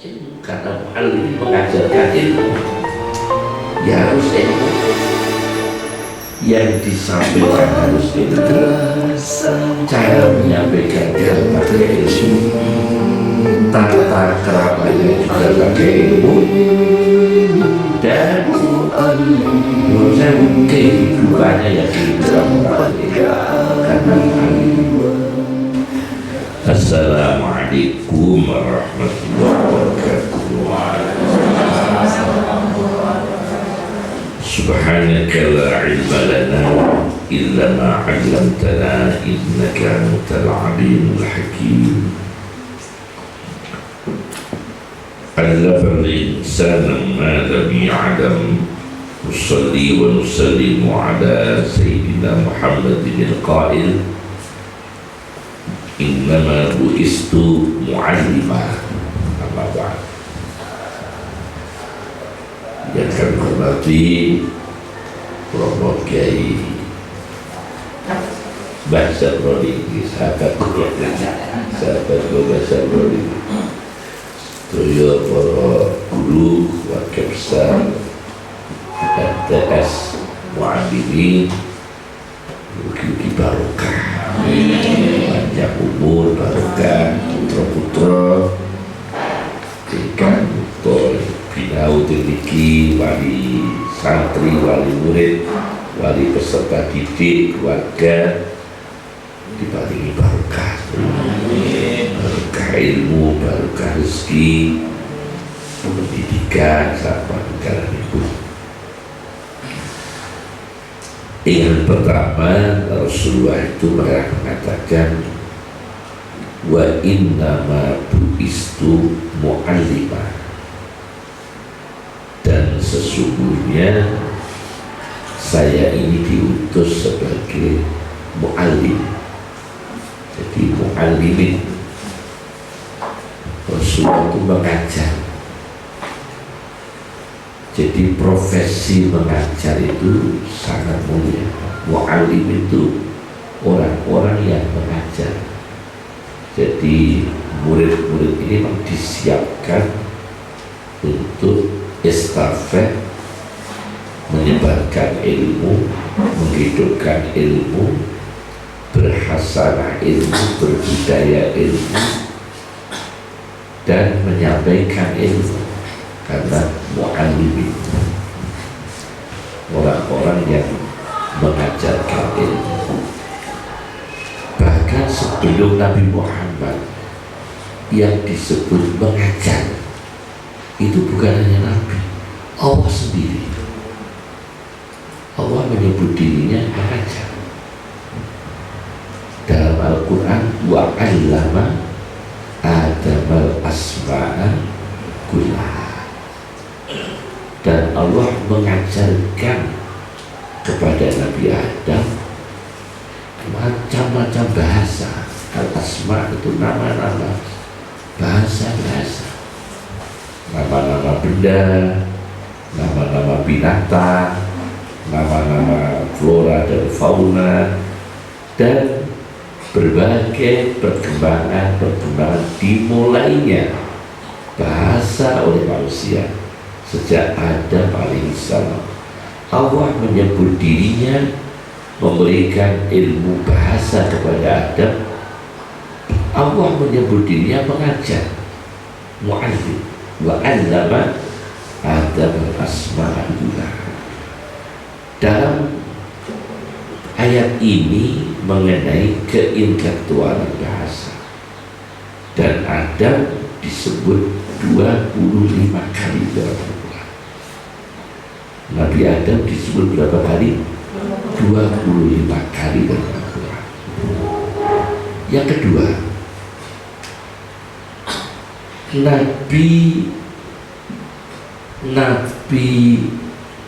ilmu, karena muallim mengajarkan ilmu ya harus ilmu, yang disampaikan harus ilmu, cara menyampaikan ilmu pakai ilmu, tata keramanya juga pakai ilmu, dan menurut saya kehidupannya ya kehidupan karena ilmu. Assalamualaikum warahmatullahi wabarakatuh. Subhanaka la ilma lana illa ma 'allamtana innaka antal alimul hakim. Allafal insana ma lam ya'lam. Nusalli wa nusallimu ala sayyidina Muhammadin al-qail innama bu'istu mu'allimah. Amma ba'd. Yang kami hormati Prof. Kiai Bahasa Brodi, sahabat Bahasa Brodi, Toyo para guru, warga besar MTS Mu'allimin, mugi-mugi barokah, panjang umur, barokah, putra-putra tingkat untuk binau tinggi, wali santri, wali murid, wali peserta didik, keluarga diparingi barokah, barokah ilmu, barokah rezeki, pendidikan, sama negara ibu. Yang pertama, Rasulullah itu mengatakan wa innama bu'istu mu'allimah, dan sesungguhnya saya ini diutus sebagai mu'allim. Jadi mu'allimin, Rasulullah itu mengajar. Jadi profesi mengajar itu sangat mulia. Mu'allim itu orang-orang yang mengajar. Jadi murid-murid ini memang disiapkan untuk estafet, menyebarkan ilmu, menghidupkan ilmu, berhasanah ilmu, berbudaya ilmu, dan menyampaikan ilmu. Karena mu'allimin, orang-orang yang mengajarkan ilmu. Bahkan sebelum Nabi Muhammad yang disebut mengajar itu bukan hanya Nabi, Allah sendiri. Allah menyebut dirinya mengajar. Dalam Al-Quran, wa 'allama Adamal asma'a kullaha. Dan Allah mengajarkan kepada Nabi Adam macam-macam bahasa. Al-asma itu nama-nama, bahasa-bahasa, nama-nama benda, nama-nama binatang, nama-nama flora dan fauna, dan berbagai perkembangan dimulainya bahasa oleh manusia sejak Adam alaihissalam. Allah menyebut dirinya memberikan ilmu bahasa kepada Adam. Allah menyebut dirinya mengajar, mu'allim, wa 'allama Adam al-asma'a kullaha. Dalam ayat ini mengenai keintelektualan bahasa, dan Adam disebut 25 kali dalam Al-Quran. Nabi Adam disebut berapa kali? 25 kali dalam Al-Quran. Yang kedua, Nabi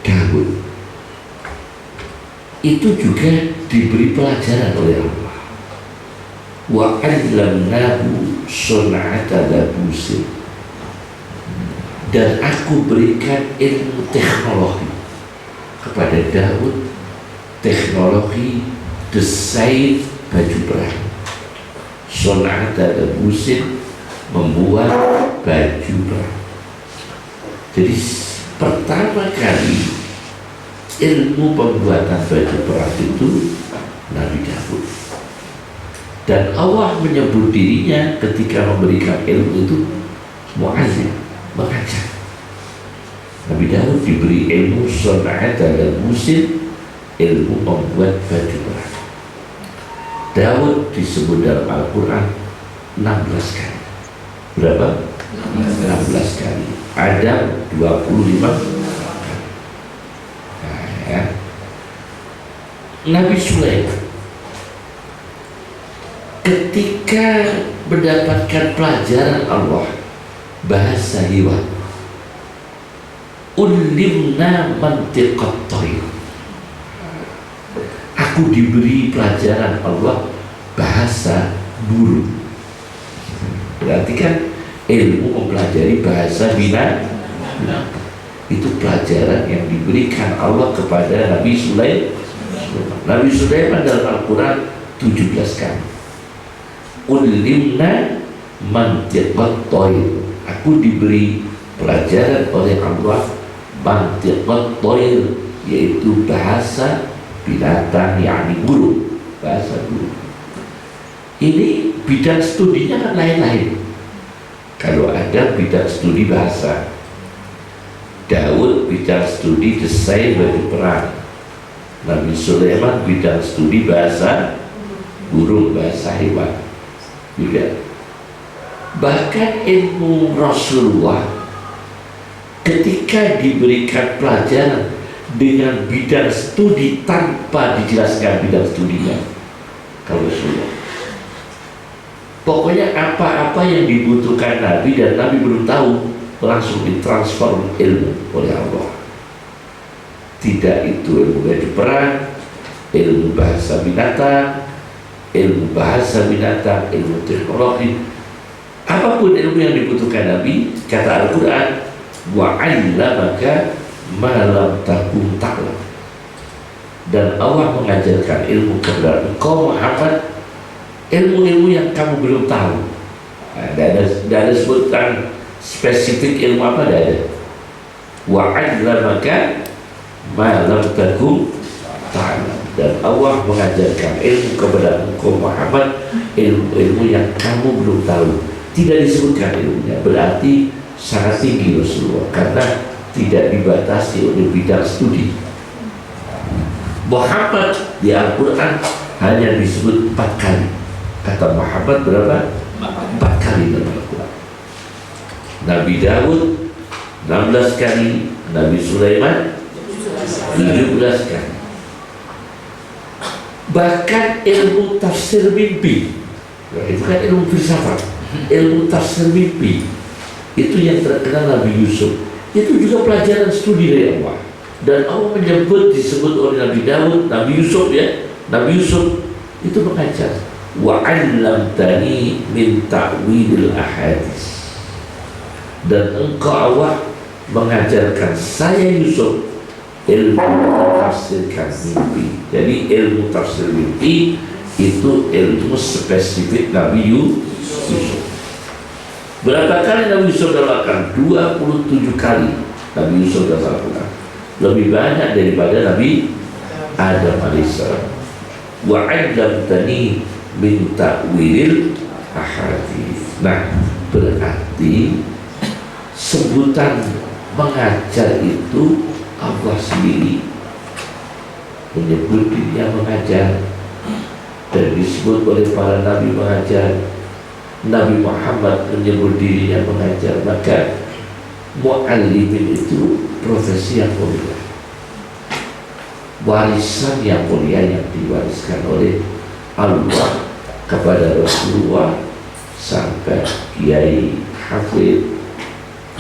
Daud itu juga diberi pelajaran oleh Allah. Wa 'allamnahu sun'ata labusin, dan aku berikan ilmu teknologi kepada Daud, teknologi desain baju perang. Sun'ata labusin, membuat baju perang. Jadi pertama kali ilmu pembuatan baju perang itu Nabi Daud, dan Allah menyebut dirinya ketika memberikan ilmu itu mu'allim, mengajar. Nabi Daud diberi ilmu son'at dan musim, ilmu membuat baju perang. Daud disebut dalam Al-Quran 16 kali. Berapa? 16 kali. Adam 25 kali. Nah, ya. Nabi Sulaiman ketika mendapatkan pelajaran Allah bahasa hewan, ulimna mantiqat thair, aku diberi pelajaran Allah bahasa burung. Berarti kan ilmu mempelajari bahasa binatang itu pelajaran yang diberikan Allah kepada Nabi Sulaiman. Nabi Sulaiman dalam Al-Quran 17 kali. Ulimna mantiqat thair, aku diberi pelajaran oleh Allah mantiqat thair, yaitu bahasa binatang, yakni burung, bahasa burung. Ini bidang studinya kan lain-lain. Kalau ada bidang studi bahasa, Daud bidang studi desain baju perang, Nabi Sulaiman bidang studi bahasa burung, bahasa hewan. Juga bahkan ilmu Rasulullah ketika diberikan pelajaran dengan bidang studi tanpa dijelaskan bidang studinya, kalau Rasulullah pokoknya apa-apa yang dibutuhkan Nabi dan Nabi belum tahu, langsung ditransfer ilmu oleh Allah. Tidak itu ilmu baju perang, ilmu bahasa binatang, ilmu bahasa binatang, ilmu teknologi, apapun ilmu yang dibutuhkan Nabi, kata Al-Quran, wa 'allamaka ma lam takun ta'lam, dan Allah mengajarkan ilmu kepada engkau Muhammad, ilmu-ilmu yang kamu belum tahu. Tidak ada sebutan spesifik ilmu apa, tidak ada. Wa 'allamaka ma lam takun ta'lam, dan Allah mengajarkan ilmu kepada engkau Muhammad, ilmu-ilmu yang kamu belum tahu. Tidak disebutkan ilmunya, berarti sangat tinggi Rasulullah karena tidak dibatasi oleh bidang studi. Muhammad di Al-Quran hanya disebut 4 kali. Kata Muhammad berapa? 4 kali dalam Al-Quran. Nabi Daud 16 kali, Nabi Sulaiman 17 kali. Bahkan ilmu tafsir mimpi, itu kan ilmu filsafat, ilmu tafsir mimpi itu yang terkenal Nabi Yusuf, itu juga pelajaran studi dari Allah. Dan Allah menyebut, disebut oleh Nabi Daud, Nabi Yusuf, ya, Nabi Yusuf itu mengajar, wa 'allamtani min ta'wilil ahadits, dan engkau Allah mengajarkan saya Yusuf ilmu tafsirkan mimpi. Jadi ilmu tafsir mimpi itu ilmu spesifik Nabi Yusuf. Berapa kali Nabi Yusuf dalam 27 kali Nabi Yusuf dalam Al-Quran, lebih banyak daripada Nabi Adam alaihissalam. Wa 'allamtani min ta'wilil ahadits. Nah, berarti sebutan mengajar itu Allah sendiri menyebut dirinya mengajar, dan disebut oleh para nabi mengajar. Nabi Muhammad menyebut dirinya mengajar. Maka mu'allimin itu profesi yang mulia, warisan yang mulia yang diwariskan oleh Allah kepada Rasulullah sampai Kiai Hafid,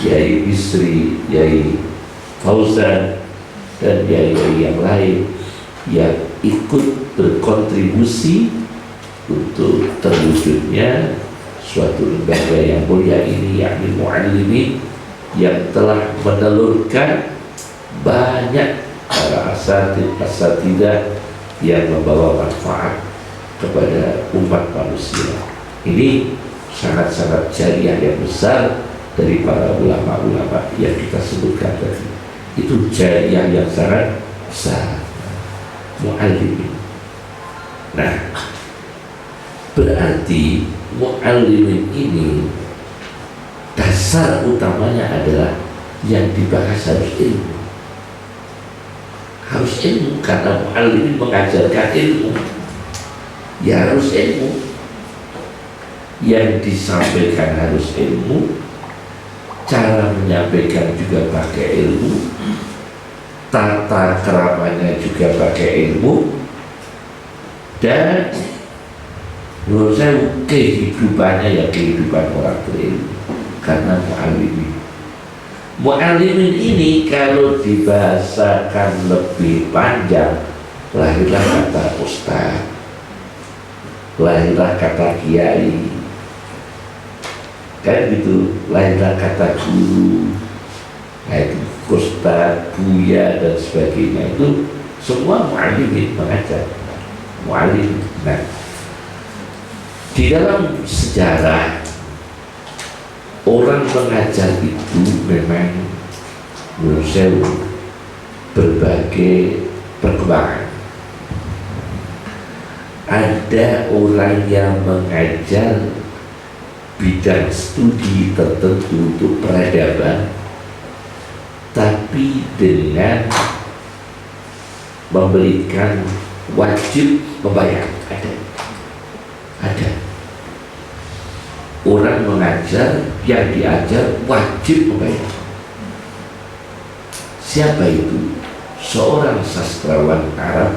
Kiai Bisri, Kiai Fauzan, dan kiai yang lain yang ikut berkontribusi untuk terwujudnya suatu lembaga yang mulia ini, yakni mu'allimin, yang telah menelurkan banyak para asatidzah yang membawa manfaat kepada umat manusia. Ini sangat-sangat jariah yang besar dari para ulama-ulama yang kita sebutkan tadi. Itu jariah yang sangat besar, mu'allimin. Nah, berarti mu'allimin ini dasar utamanya adalah yang dibahas harus ilmu. Harus ilmu, karena mu'allimin mengajarkan ilmu. Ya harus ilmu. Yang disampaikan harus ilmu, cara menyampaikan juga pakai ilmu, tata keramanya juga pakai ilmu, dan menurut saya kehidupannya ya kehidupan orang berilmu, karena mu'allimin. Mu'allimin ini kalau dibahasakan lebih panjang, lahirlah kata ustaz, lahirlah kata kiai, kan gitu, lahirlah kata guru, nah itu ustaz, buya dan sebagainya, itu semua mu'allimin, mengajar mu'allim. Nah, di dalam sejarah orang mengajar itu memang menurut saya berbagai perkembangan. Ada orang yang mengajar bidang studi tertentu untuk peradaban, tapi dengan memberikan wajib membayar. Ada orang mengajar, yang diajar wajib membayar. Siapa itu? Seorang sastrawan Arab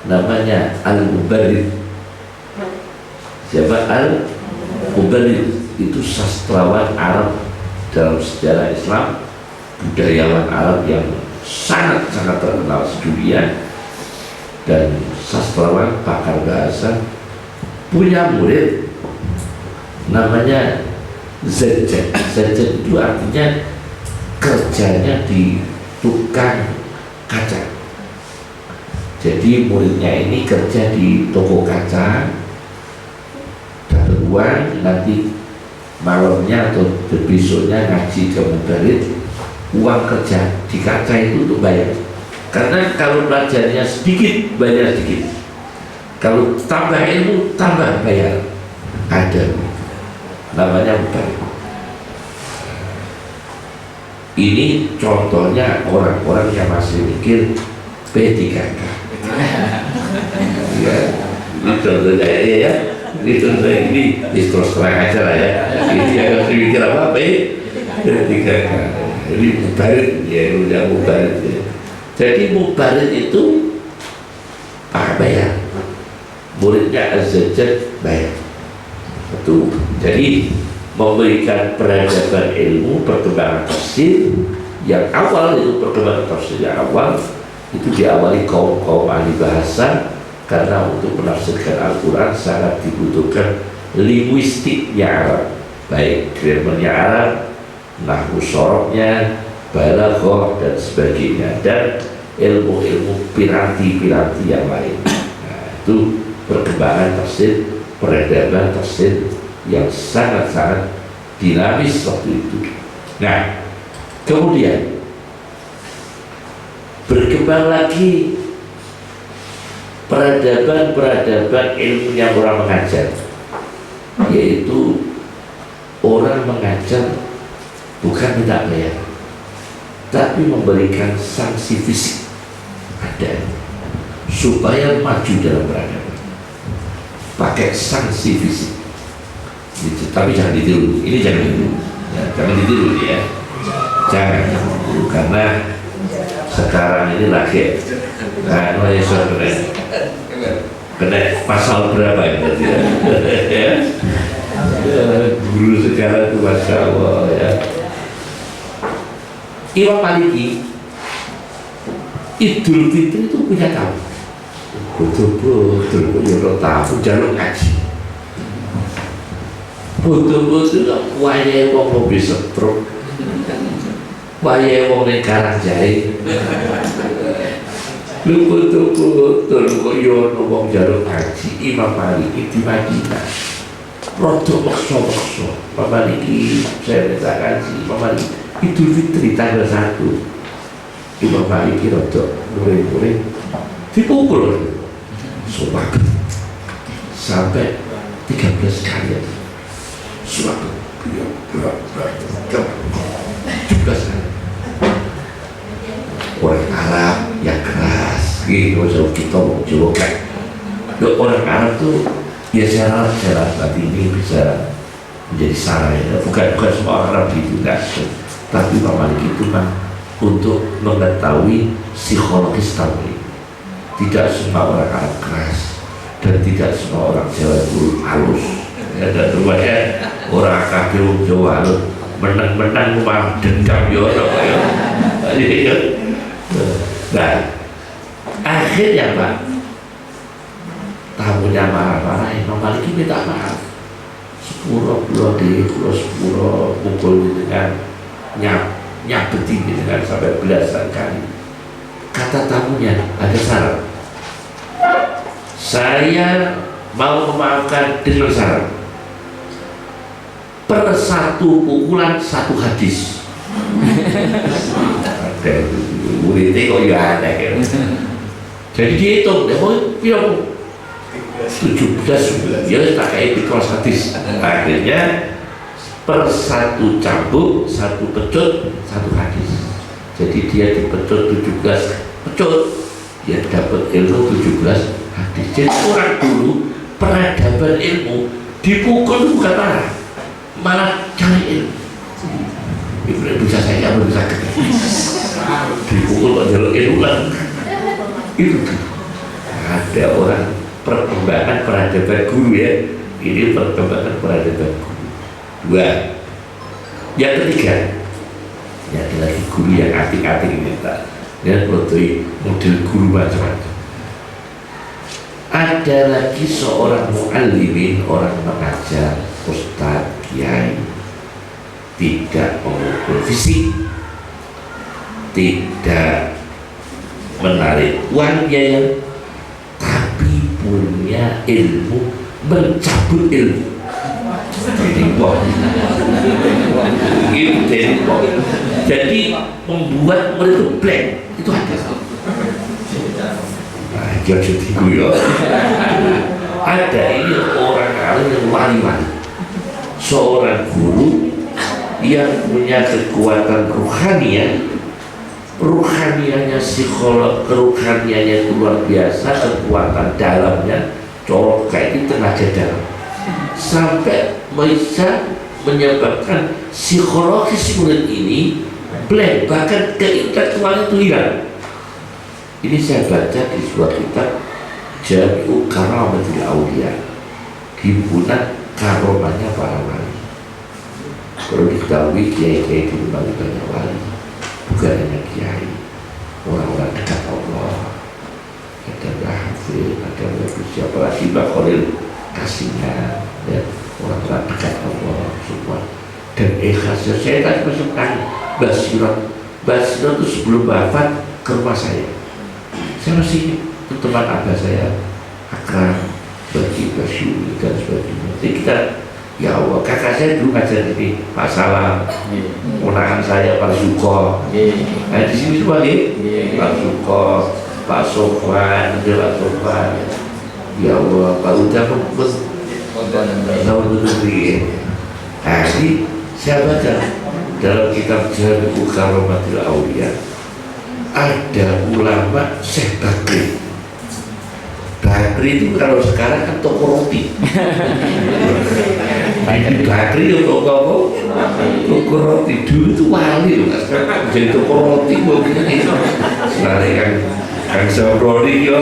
namanya Al-Mubarrid. Siapa? Al-Mubarrid itu sastrawan Arab dalam sejarah Islam, budayawan Arab yang sangat-sangat terkenal sedunia, dan sastrawan pakar bahasa. Punya murid namanya Zajjaj. Zajjaj itu artinya kerjanya di tukang kaca. Jadi muridnya ini kerja di toko kaca, dapat uang, nanti malamnya atau besoknya ngaji ke Mubarrid, uang kerja di kaca itu untuk bayar. Karena kalau belajarnya sedikit, bayar sedikit. Kalau tambah ilmu, tambah bayar. Ada, namanya Mubarrid. Ini contohnya orang-orang yang masih mikir P3K. Ya, ini contohnya ya. Ini contohnya ini terus terang aja lah ya. Ini yang harus mikir apa P3K. Jadi Mubarrid ya, udah Mubarrid ya. Jadi Mubarrid itu bayar. Muridnya Az-Zajjaj bayar. Itu jadi memberikan peradaban ilmu, perkembangan tafsir yang awal. Itu perkembangan tafsir yang awal itu diawali kaum ahli bahasa, karena untuk menafsirkan Al-Quran sangat dibutuhkan linguistiknya Arab, baik grammarnya Arab, nahwu sorofnya, balaghah dan sebagainya, dan ilmu-ilmu piranti-piranti yang lain. Nah, itu perkembangan tafsir, peradaban tafsir yang sangat-sangat dinamis waktu itu. Nah, kemudian berkembang lagi peradaban ilmu yang orang mengajar, yaitu orang mengajar bukan minta bayar, tapi memberikan sanksi fisik ada supaya maju dalam peradaban, pakai sanksi fisik. Gitu. Tapi jangan ditiru, ini jangan ditiru ya, jangan ditiru ya, jangan, karena sekarang ini lagi kena pasal berapa ya berarti ya? Guru sekarang itu Masya Allah ya. Imam Maliki Idul Fitri itu punya tamu, betul-betul punya tamu jalur ngaji, betul-betul wayai wong mobil setruk, wayai wong ning Karangjahe, lu betul-betul kok yo wong jalur ngaji Imam Maliki di Madinah. rodok maksa-maksa. Mama niki saya minta kaji, mama niki Idul Fitri tanggal 1. Imam Maliki rodok murid-murid dipukul sumpah sampai 13 kali suatu 17 kali. Orang Arab yang keras gitu, kita mau coba kan orang Arab tuh ya saya nanti ini bisa menjadi salah ya. Bukan semua orang Arab gitu enggak, tapi Pak Malik itu kan untuk mengetahui psikologis tamu. Tidak semua orang Arab keras dan tidak semua orang Jawa itu halus. Ada rumahnya orang kafir Jawa halus, menang-menang rumah dendam ya orang ya. Nah, akhirnya Pak, tamunya marah-marah, Imam Malik minta maaf. Sepuro mukul dengan nyabeti dengan sampai belasan kali. Kata tamunya, ada syarat. Saya mau memaafkan dengan syarat. Per satu pukulan satu hadis. Muridnya kok ya ada gitu. Jadi dihitung, dia mau bilang 17 ya tak kayak di kelas hadis. Akhirnya per satu cambuk, satu pecut, satu hadis. Jadi dia dipecut 17 pecut, dia dapat ilmu 17 hadis. Jadi orang dulu peradaban ilmu dipukul bukan marah, malah cari ilmu. Ibu bisa saya nggak bisa sakit. Dipukul kok jalur ilmu lah. Itu ada orang perkembangan peradaban guru ya. Ini perkembangan peradaban guru. 2. Yang ketiga, ya ada lagi guru yang atik-atik ini tak. Ya produk model guru macam-macam. Ada lagi seorang muallimin, orang mengajar, ustadz, kiai, tidak mengukur fisik, tidak menarik uang biaya, tapi punya ilmu mencabut ilmu. Jadi membuat murid itu blank, itu ada. Nah, jadi ya. Ada ini orang alim yang wali-wali, seorang guru yang punya kekuatan ruhanianya psikolog, keruhaniannya itu luar biasa, kekuatan dalamnya colok kayak itu tenaga dalam sampai bisa menyebabkan psikologis murid ini blank, bahkan keintelektualnya itu hilang. Ini saya baca di sebuah kitab Jami'u Karamatil Aulia, himpunan karomahnya para wali. Perlu diketahui kiai-kiai itu banyak wali, bukan hanya kiai, orang-orang dekat Allah. Ada Mbah Hafid, ada Mbah siapa lagi, Mbah Khalil Kasihnya, ya, orang-orang dekat Allah semua. Dan ikhlasnya saya tadi masukkan Basirot itu sebelum wafat ke rumah saya masih teman abah saya Akram, bagi Basyuri dan sebagainya. Jadi kita, ya Allah, kakak saya dulu ngajar ini Pak Salam, ponakan saya Pak Suko, nah di sini semua nih, Pak Suko, Pak Sofwan, Pak Sofwan, ya Allah, Pak Uda pun tahun negeri. Nah ini saya baca dalam kitab Jami'u Karamatil Aulia, ada ulama Syekh Bakri. Bakri itu kalau sekarang kan toko roti. Bakri itu toko roti. Dulu itu wali loh, sekarang jadi toko roti mungkin itu. Sekarang Kang Sabroni yo.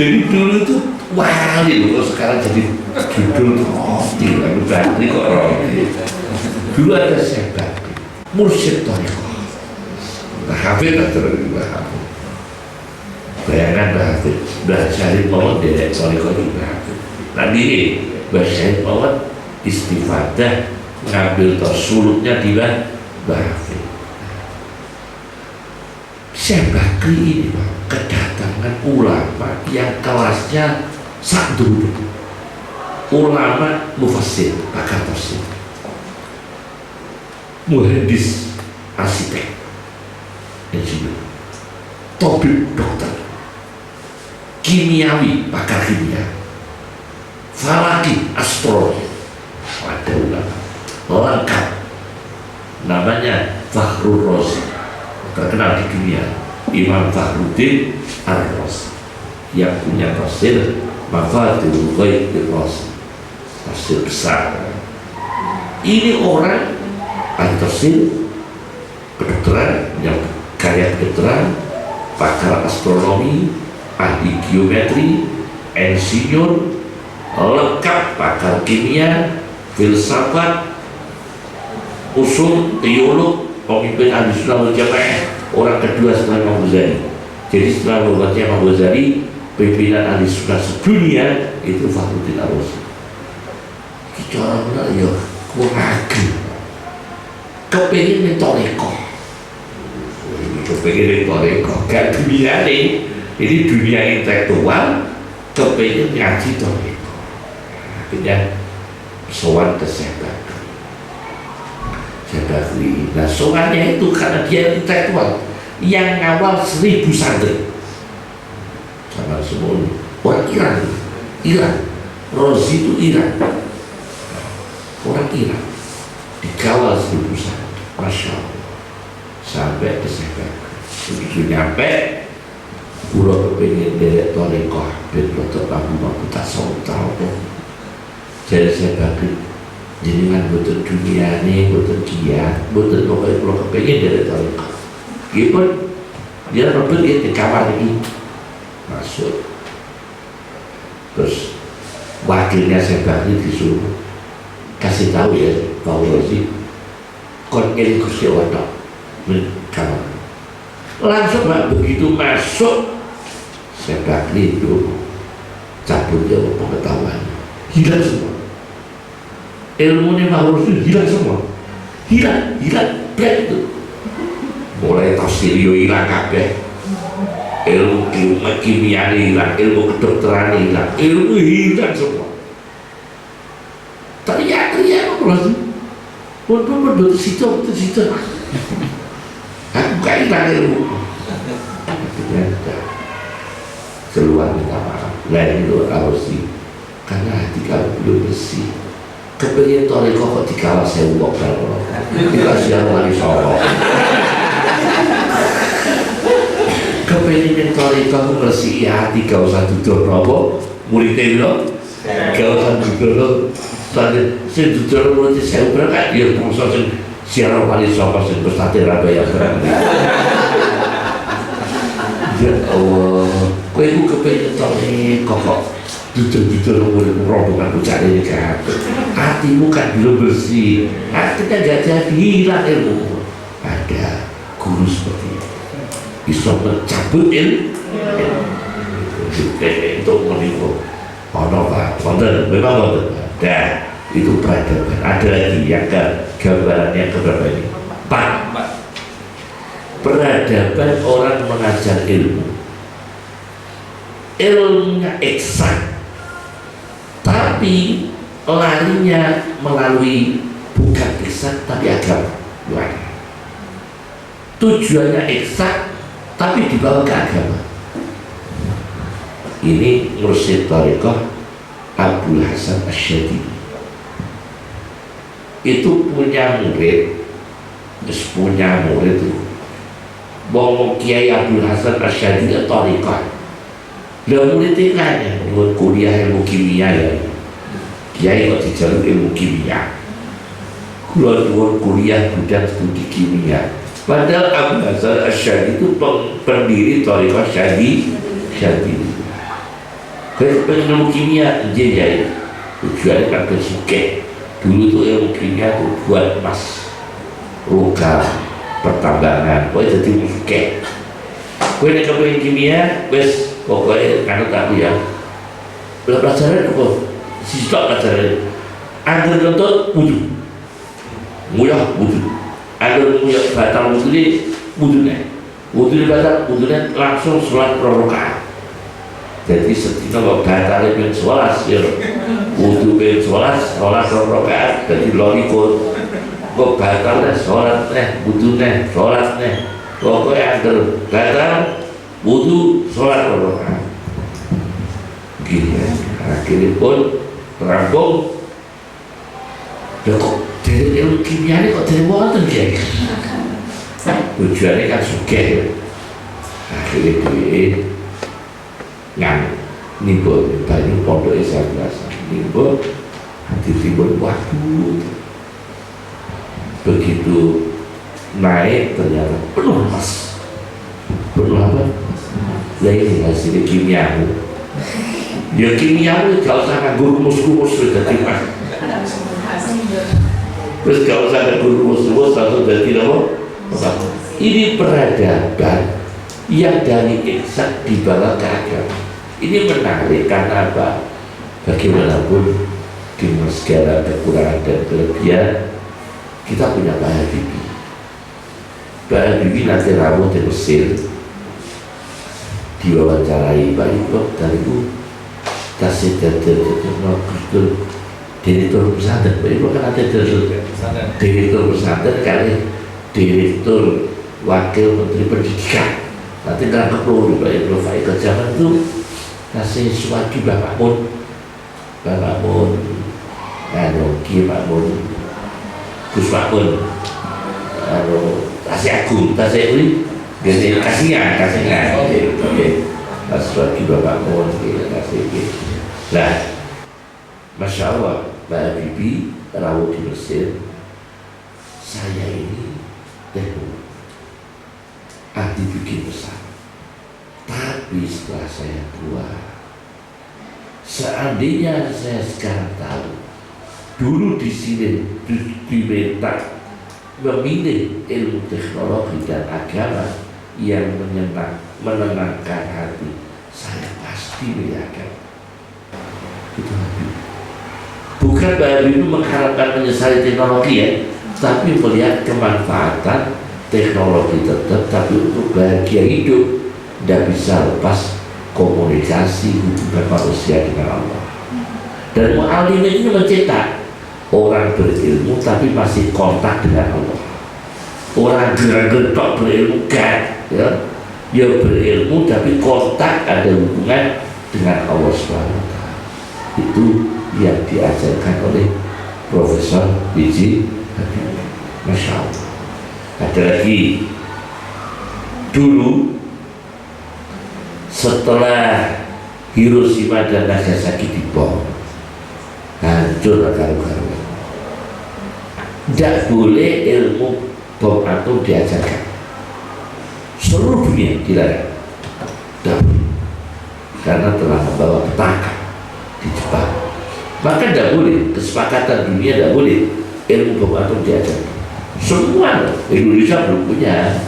Jadi dulu itu wali loh, sekarang jadi judul roti. Bakri kok roti. Dulu ada Syekh Bakri, mursyid thariqah. Mbah Hafid atau Mbah Hafid. Bayangkan Mbah Hafid, Mbah Syarif Mawad dari thariqah itu Mbah Hafid. Nanti Mbah Syarif Mawad istifadah ngambil sulutnya di Mbah Hafid. Syekh Bakri ini Pak, kedatangan ulama yang kelasnya sak dulu ulama mufassir, pakar tafsir, muhandis, arsitek, insinyur, tabib, dokter, kimiawi, pakar kimia, falaki, astronomi, ada ulama lengkap. Namanya Fakhrur Razi, terkenal di dunia, Imam Fakhruddin Ar-Razi, yang punya tafsir Mafatihul Ghaib Razi, tafsir besar. Ini orang ahli tafsir, kedokteran, yang karya kedokteran, pakar astronomi, ahli geometri, insinyur, lengkap, pakar kimia, filsafat, usul, teolog, pemimpin ahli sunnah wal jamaah, orang kedua setelah Imam Ghazali. Jadi setelah wafatnya Imam Ghazali, pimpinan ahli sunnah sedunia itu Fakhruddin Ar-Razi. Cara benar ya kurang kepengen toreko, gak dunia ini dunia intelektual, kepengen ngaji toreko, akhirnya sowan ke Syekh. Nah soalnya itu karena dia intelektual yang ngawal 1000 santri sama semua orang Iran, Razi itu Iran, orang Iran dikawal 1000 santri, masya Allah, sampai ke Syekh. Begitu nyampe pulau kepengen derek torikoh dan dokter Abu tasawuf tahu. Jadi saya jenengan betul dunia nih, betul kiat, betul pokoknya kalau kepengen dari torikoh. Gimana? Dia rebut dia di kamar ini masuk. Terus wakilnya saya disuruh kasih tahu ya Pak Razi, kon ini Gusti Allah kamar. Langsung begitu masuk saya itu cabut dia pengetahuan, hilang semua. Ilmunya Pak Razi hilang semua, hilang black itu. Mulai tafsir yo hilang kabeh, ilmu kimia hilang, ilmu kedokteran hilang, ilmu hilang semua. Teriak Razi, pun situ. Aku gak hilang ilmu. Akhirnya keluar minta maaf. Lain itu Razi, karena hati kamu belum bersih. Kepengen torikoh kok dikawal saya uang kalau dikasih wali songo. Kepengen torikoh bersih hati, gak usah duduk nopo muridnya lo, gak usah duduk lo. Saya duduk muridnya saya berangkat dia bangsa siaran wali songo sing berstatir apa ya berangkat. Ya Allah, kowe iku kepengen torikoh kok jujur rombongan ucap ini kan hatimu kan belum bersih, akhirnya gak jadi, hilang ilmu. Ada guru seperti itu bisa mencabut ilmu untuk menipu ono Pak, memang wonten. Nah itu peradaban. Ada lagi yang gambarannya keberapa ini Pak, peradaban orang mengajar ilmunya eksak, tapi larinya melalui bukan eksak tapi agama lain. Tujuannya eksak tapi dibawa ke agama. Ini mursyid thariqah Abdul Hasan Asyadili. Itu punya murid itu. Bawa Kiai Abdul Hasan Asyadili thariqah. Dia muridnya nanya, buat kuliah ilmu kimia ya. Kiai kok dijaluk ilmu kimia. Buat kuliah bidang studi kimia. Padahal Abu Hasan Asyadili itu pendiri thariqah Syadili. Kayak pengen ilmu kimia, ya. Tujuannya kan bersuke. Dulu tuh ilmu kimia tuh buat emas, logam, pertambangan. Pokoknya jadi bersuke. Gue yang kepengen kimia, wes pokoknya kan tak ya. Pelajaran apa? Sisa pelajaran. Angger nonton wudu, nguyah wudu. Angger nguyah batal wudu ini wudunya. Wudu batal, wudunya langsung sholat 2 rakaat. Jadi sedina kok batale ping 11 ya. Wudu ping 11, sholat 2 rakaat dadi 12. Kok batal nih sholat nih, wudu nih, sholat nih. Pokoknya angker batal, wudu, sholat 2 rakaat. Gini ya, akhirnya pun rampung. Ya kok dari ilmu kimia ini kok dari wonten ya? Tujuannya kan sugih. Akhirnya dia ngang nimbul banyu pondok Islam biasa nimbul ditimbul waktu. Begitu naik ternyata penuh emas. Penuh apa? Nah ini hasilnya kimiawi. Ya kimiawi gak usah nganggur rumus-rumus sudah tiba. Terus gak usah nganggur rumus-rumus langsung jadi apa? Ini peradaban yang dari eksak dibawa ke agama. Ini menarik karena apa? Bagaimanapun di segala kekurangan dan kelebihan kita punya Pak Habibie. Pak Habibie nanti rawuh di Mesir diwawancarai Pak Ibnu dan itu tasih direktur pesantren. Pak Ibnu kan ada direktur pesantren kali direktur wakil menteri pendidikan. Nanti kan kepuluh Pak Ibnu Faikal zaman itu tasih suwagi Bapak Mun Ki Pak Mun Gus Pak Mun tasih agung tasih ini gini kasihan oke pas lagi Bapak Mun kasih nah Masya Allah Mbak Habibie rawuh di Mesir. Saya ini teknologi ahli bikin pesawat, tapi setelah saya tua, seandainya saya sekarang tahu dulu di sini diminta memilih ilmu teknologi dan agama yang menenangkan hati, saya pasti milih agama. Itu Habib. Bukan Mbak Habibie mengharapkan menyesali teknologi ya, tapi melihat kemanfaatan teknologi tetap, tapi untuk bahagia hidup tidak bisa lepas komunikasi hubungan manusia dengan Allah. Dan mu'alim ini mencetak orang berilmu tapi masih kontak dengan Allah. Orang gerang-gertok berilmu kan, ya berilmu tapi kontak ada hubungan dengan Allah SWT. Itu yang diajarkan oleh Profesor B.J. Habibie. Masya Allah. Ada lagi dulu setelah Hiroshima dan Nagasaki dibom, hancur akar-akarnya. Tidak boleh ilmu bom atom diajarkan. Seluruh dunia dilarang. Tidak boleh. Karena telah membawa petaka di Jepang. Maka tidak boleh, kesepakatan dunia tidak boleh ilmu bom atom diajarkan. Semua Indonesia belum punya.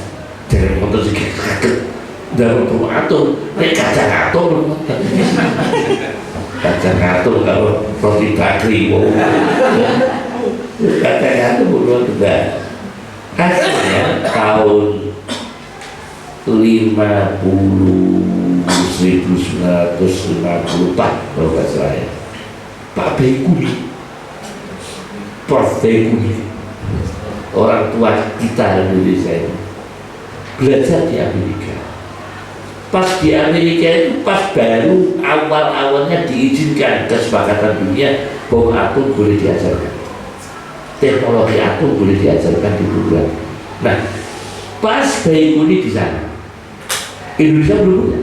Jangan motor sedikit kaget dalam bom atom, kacang atom kacang atom kalau roti bakri kacang atom belum juga. Akhirnya tahun 1954 kalau nggak salah ya, Pak Baikuni, Prof. Baikuni, orang tua kita Indonesia ini belajar di Amerika. Pas di Amerika itu pas baru awal-awalnya diizinkan kesepakatan dunia bom atom boleh diajarkan, teknologi atom boleh diajarkan di bulan. Nah, pas Baikuni di sana, Indonesia belum punya.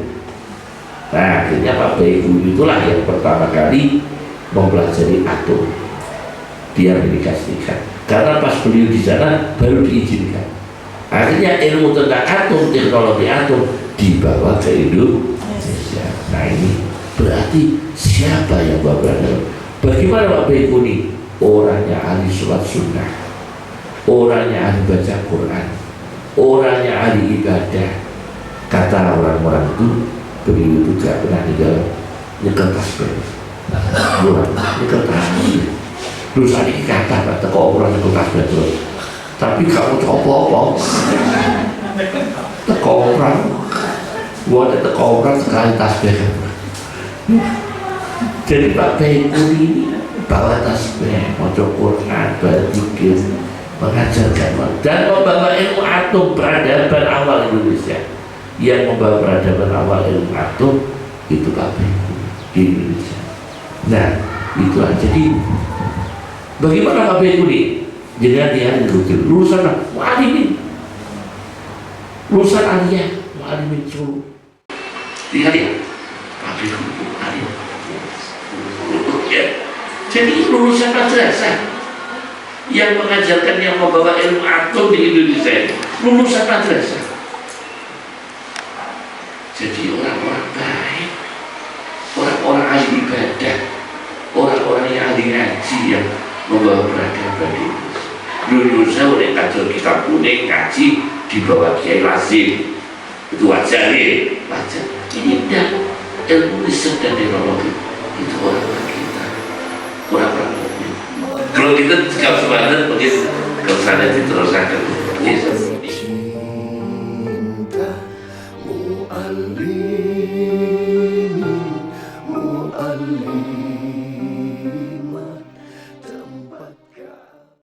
Nah, akhirnya Pak Baikuni itulah yang pertama kali mempelajari atom di Amerika Serikat. Karena pas beliau di sana baru diizinkan. Akhirnya ilmu tentang atom, teknologi atom dibawa ke Indonesia. Nah ini berarti siapa yang bawa? Bagaimana Pak Baikuni? Orangnya ahli sholat sunnah, orangnya ahli baca Quran, orangnya ahli ibadah. Kata orang-orang itu, beliau itu gak pernah nyekel tasbih. Nyekel tasbih. Terus ada kata teko orang nyekel tasbih terus. Tapi kamu coba teko orang, buat teko orang sekali tasbih. Jadi Pak Baikuni ini bawa tasbih, maca Quran, berzikir, mengajarkan dan membawa ilmu atom peradaban awal Indonesia. Yang membawa peradaban awal ilmu atom itu Pak Baikuni di Indonesia. Nah, itu aja. Jadi bagaimana Pak Baikuni? Jadi hati-hati lulusan mu'alimin, lulusan aliyah, mu'alimin Solo. Lihat ya, Pak Baikuni mu'alim. Ya. Jadi lulusan madrasah yang mengajarkan, yang membawa ilmu atom di Indonesia, lulusan madrasah. Jadi orang-orang baik, orang-orang ahli ibadah, orang-orang yang ahli ngaji yang membawa peradaban di Indonesia. Dulu saya udah ngajar kitab kuning ngaji di bawah Kiai Lazim, itu wajar ya, wajar. Ini tidak ilmu riset dan teknologi, itu orang-orang kita, orang-orang mukmin. Kalau kita sikap semangat, mungkin kalau sana diteruskan. Yes.